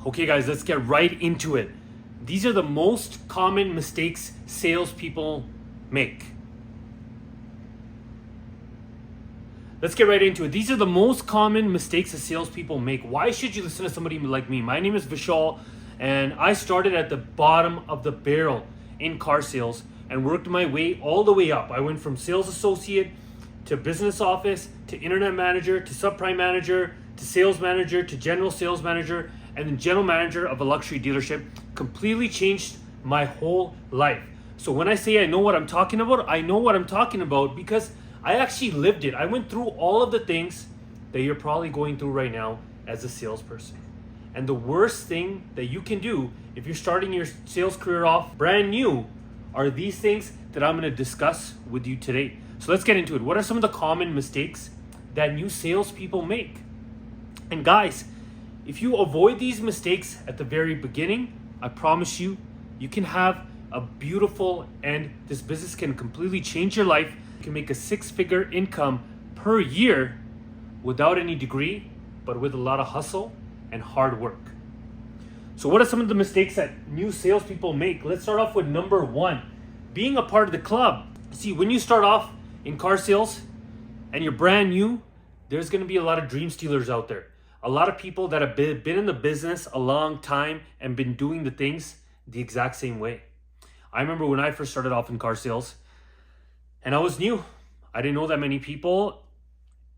Okay guys, let's get right into it. These are the most common mistakes salespeople make. Let's get right into it. These are the most common mistakes that salespeople make. Why should you listen to somebody like me? My name is Vashal, and I started at the bottom of the barrel in car sales and worked my way all the way up. I went from sales associate to business office to internet manager to subprime manager to sales manager to general sales manager and then general manager of a luxury dealership. Completely changed my whole life. So when I say I know what I'm talking about, I know what I'm talking about because I actually lived it. I went through all of the things that you're probably going through right now as a salesperson. And the worst thing that you can do if you're starting your sales career off brand new are these things that I'm going to discuss with you today. So let's get into it. What are some of the common mistakes that new salespeople make? And guys, if you avoid these mistakes at the very beginning, I promise you, you can have a beautiful end. This business can completely change your life. You can make a six-figure income per year without any degree, but with a lot of hustle and hard work. So what are some of the mistakes that new salespeople make? Let's start off with number one, being a part of the club. See, when you start off in car sales and you're brand new, there's going to be a lot of dream stealers out there. A lot of people that have been in the business a long time and been doing the things the exact same way. I remember when I first started off in car sales and I was new. I didn't know that many people.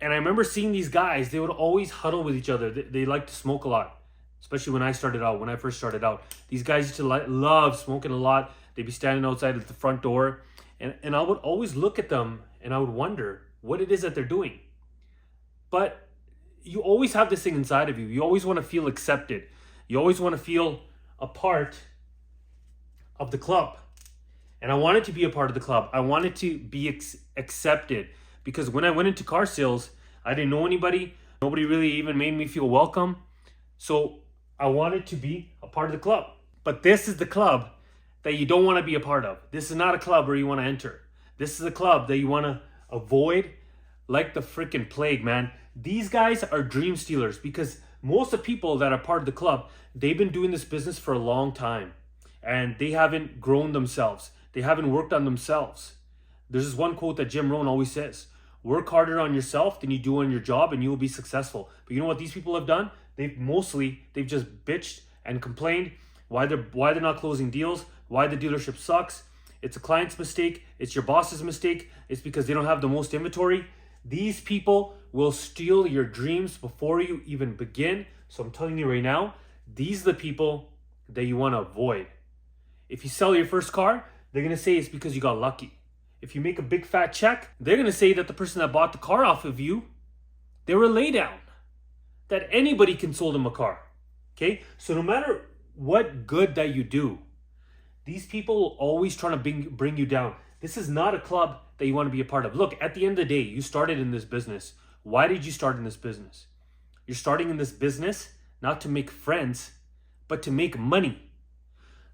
And I remember seeing these guys, they would always huddle with each other. They like to smoke a lot, especially when I first started out. These guys used to love smoking a lot. They'd be standing outside at the front door. And I would always look at them and I would wonder what it is that they're doing. But you always have this thing inside of you. You always want to feel accepted. You always want to feel a part of the club. And I wanted to be a part of the club. I wanted to be accepted because when I went into car sales, I didn't know anybody. Nobody really even made me feel welcome. So I wanted to be a part of the club. But this is the club that you don't want to be a part of. This is not a club where you want to enter. This is a club that you want to avoid like the freaking plague, man. These guys are dream stealers because most of the people that are part of the club, they've been doing this business for a long time and they haven't grown themselves. They haven't worked on themselves. There's this one quote that Jim Rohn always says, work harder on yourself than you do on your job and you will be successful. But you know what these people have done? They've just bitched and complained why they're not closing deals, why the dealership sucks. It's a client's mistake. It's your boss's mistake. It's because they don't have the most inventory. These people will steal your dreams before you even begin. So I'm telling you right now, these are the people that you want to avoid. If you sell your first car, they're going to say it's because you got lucky. If you make a big fat check, they're going to say that the person that bought the car off of you, they were a laydown. That anybody can sold them a car. Okay? So no matter what good that you do, these people will always try to bring you down. This is not a club that you want to be a part of. Look, at the end of the day, you started in this business. Why did you start in this business? You're starting in this business not to make friends, but to make money.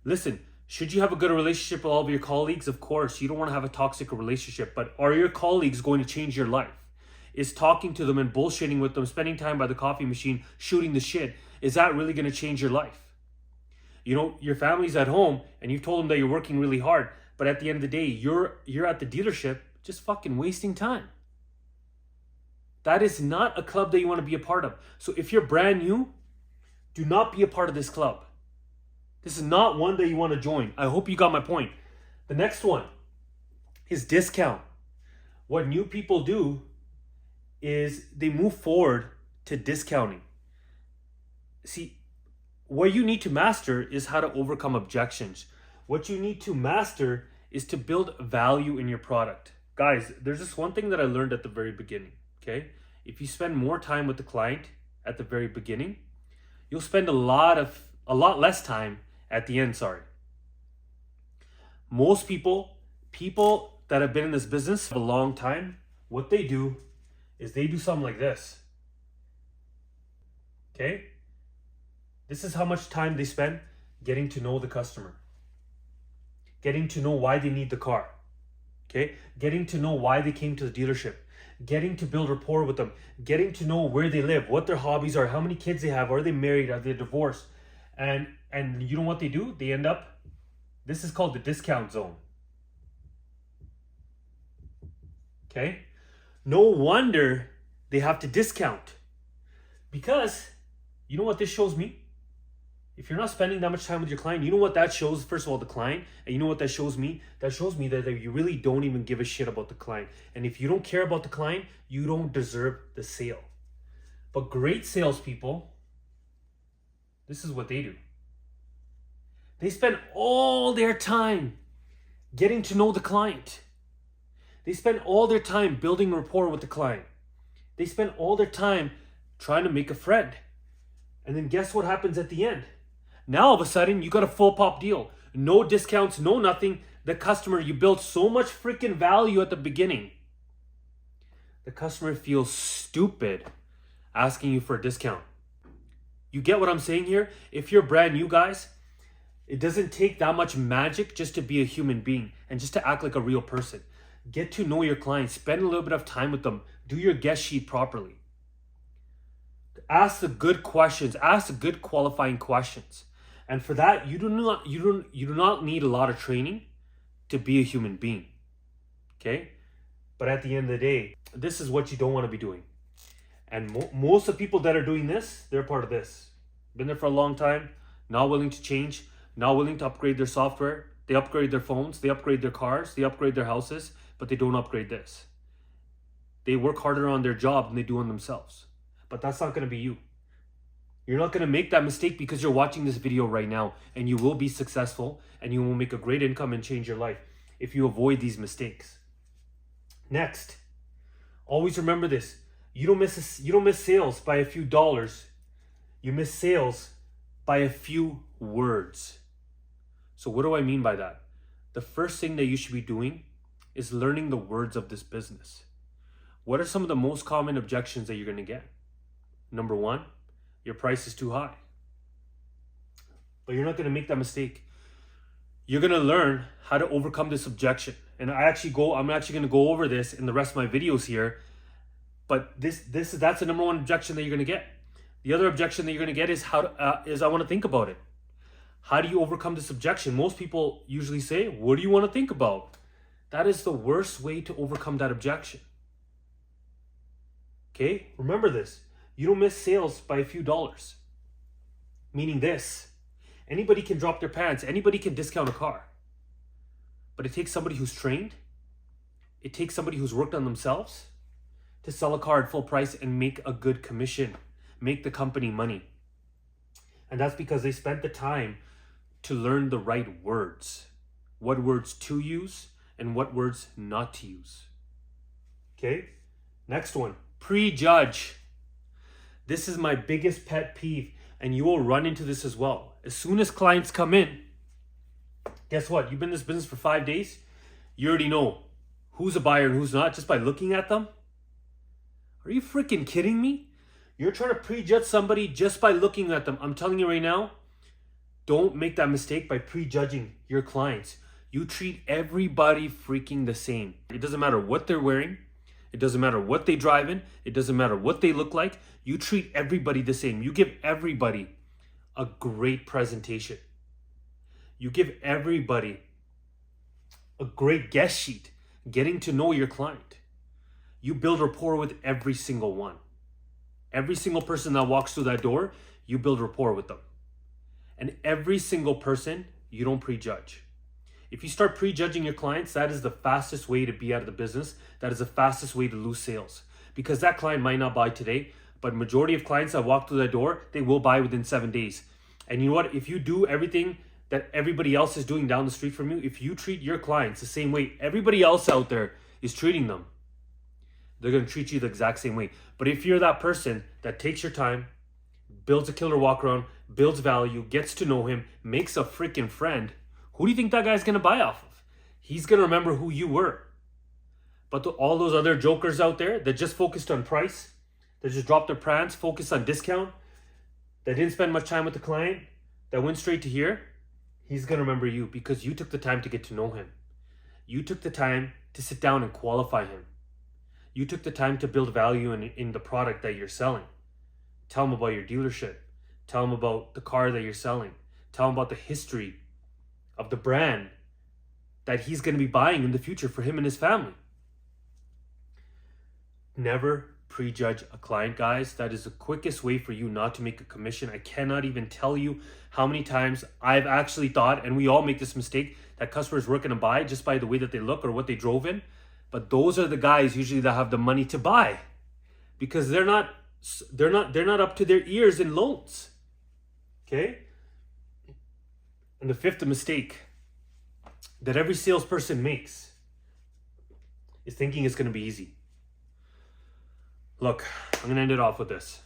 Listen, should you have a good relationship with all of your colleagues? Of course, you don't want to have a toxic relationship, but are your colleagues going to change your life? Is talking to them and bullshitting with them, spending time by the coffee machine, shooting the shit, is that really going to change your life? You know, your family's at home and you've told them that you're working really hard, but at the end of the day, you're at the dealership just fucking wasting time. That is not a club that you want to be a part of. So if you're brand new, do not be a part of this club. This is not one that you want to join. I hope you got my point. The next one is discount. What new people do is they move forward to discounting. See, what you need to master is how to overcome objections. What you need to master is to build value in your product. Guys, there's this one thing that I learned at the very beginning, okay? If you spend more time with the client at the very beginning, you'll spend a lot less time at the end, Most people that have been in this business for a long time, what they do is they do something like this. Okay? This is how much time they spend getting to know the customer. Getting to know why they need the car. Okay? Getting to know why they came to the dealership. Getting to build rapport with them. Getting to know where they live, what their hobbies are, how many kids they have, are they married, are they divorced? And you know what they do? They end up, this is called the discount zone. Okay? No wonder they have to discount. Because, you know what this shows me? If you're not spending that much time with your client, you know what that shows? First of all, the client. And you know what that shows me? That shows me that you really don't even give a shit about the client. And if you don't care about the client, you don't deserve the sale. But great salespeople, this is what they do. They spend all their time getting to know the client. They spend all their time building rapport with the client. They spend all their time trying to make a friend. And then guess what happens at the end? Now all of a sudden you got a full pop deal. No discounts, no nothing. The customer, you built so much freaking value at the beginning. The customer feels stupid asking you for a discount. You get what I'm saying here? If you're brand new, guys, it doesn't take that much magic just to be a human being and just to act like a real person. Get to know your clients. Spend a little bit of time with them. Do your guest sheet properly. Ask the good questions. Ask the good qualifying questions. And for that, you do not need a lot of training to be a human being. Okay? But at the end of the day, this is what you don't want to be doing. And most of the people that are doing this, they're part of this. Been there for a long time, not willing to change, not willing to upgrade their software. They upgrade their phones, they upgrade their cars, they upgrade their houses, but they don't upgrade this. They work harder on their job than they do on themselves. But that's not going to be you. You're not going to make that mistake because you're watching this video right now, and you will be successful and you will make a great income and change your life if you avoid these mistakes. Next, always remember this. You don't miss sales by a few dollars. You miss sales by a few words. So what do I mean by that? The first thing that you should be doing is learning the words of this business. What are some of the most common objections that you're going to get? Number one, your price is too high. But you're not going to make that mistake. You're going to learn how to overcome this objection. And I'm actually going to go over this in the rest of my videos here. But that's the number one objection that you're going to get. The other objection that you're going to get is I want to think about it. How do you overcome this objection? Most people usually say, what do you want to think about? That is the worst way to overcome that objection. Okay? Remember this. You don't miss sales by a few dollars. Meaning this. Anybody can drop their pants. Anybody can discount a car. But it takes somebody who's trained. It takes somebody who's worked on themselves to sell a car at full price and make a good commission. Make the company money. And that's because they spent the time to learn the right words. What words to use and what words not to use. Okay? Next one. Prejudge. This is my biggest pet peeve, and you will run into this as well. As soon as clients come in, guess what? You've been in this business for 5 days. You already know who's a buyer and who's not just by looking at them. Are you freaking kidding me? You're trying to prejudge somebody just by looking at them. I'm telling you right now, don't make that mistake by prejudging your clients. You treat everybody freaking the same. It doesn't matter what they're wearing. It doesn't matter what they drive in. It doesn't matter what they look like. You treat everybody the same. You give everybody a great presentation. You give everybody a great guest sheet, getting to know your client. You build rapport with every single one. Every single person that walks through that door, you build rapport with them. And every single person, you don't prejudge. If you start prejudging your clients, that is the fastest way to be out of the business. That is the fastest way to lose sales. Because that client might not buy today, but majority of clients that walk through that door, they will buy within 7 days. And you know what? If you do everything that everybody else is doing down the street from you, if you treat your clients the same way everybody else out there is treating them, they're going to treat you the exact same way. But if you're that person that takes your time, builds a killer walk around, builds value, gets to know him, makes a freaking friend, who do you think that guy's going to buy off of? He's going to remember who you were. But to all those other jokers out there that just focused on price, that just dropped their pants, focused on discount, that didn't spend much time with the client, that went straight to here, he's going to remember you because you took the time to get to know him. You took the time to sit down and qualify him. You took the time to build value in the product that you're selling. Tell him about your dealership. Tell him about the car that you're selling. Tell him about the history of the brand that he's going to be buying in the future for him and his family. Never prejudge a client, guys. That is the quickest way for you not to make a commission. I cannot even tell you how many times I've actually thought, and we all make this mistake, that customers weren't going to buy just by the way that they look or what they drove in. But those are the guys usually that have the money to buy, because they're not up to their ears in loans. Okay? And the fifth mistake that every salesperson makes is thinking it's going to be easy. Look, I'm going to end it off with this.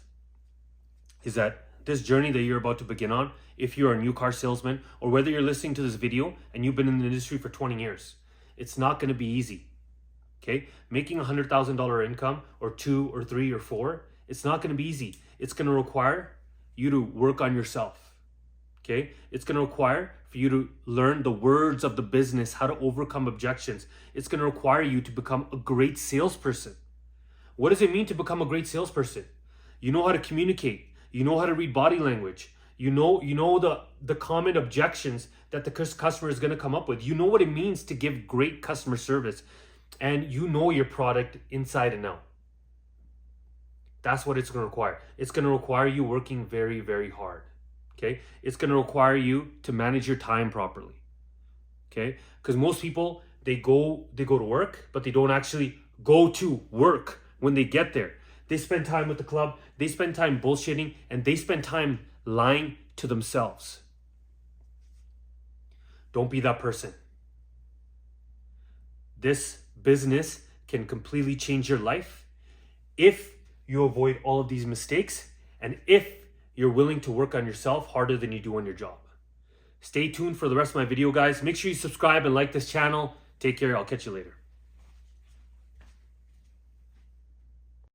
Is that this journey that you're about to begin on, if you're a new car salesman, or whether you're listening to this video and you've been in the industry for 20 years, it's not going to be easy. Okay? Making $100,000 income, or 2 or 3 or 4, it's not going to be easy. It's going to require you to work on yourself. Okay? It's going to require for you to learn the words of the business, how to overcome objections. It's going to require you to become a great salesperson. What does it mean to become a great salesperson? You know how to communicate. You know how to read body language. You know the common objections that the customer is going to come up with. You know what it means to give great customer service. And you know your product inside and out. That's what it's going to require. It's going to require you working very, very hard. Okay? It's going to require you to manage your time properly. Okay? Because most people, they go to work, but they don't actually go to work when they get there. They spend time with the club, they spend time bullshitting, and they spend time lying to themselves. Don't be that person. This business can completely change your life if you avoid all of these mistakes and if you're willing to work on yourself harder than you do on your job. Stay tuned for the rest of my video, guys. Make sure you subscribe and like this channel. Take care. I'll catch you later.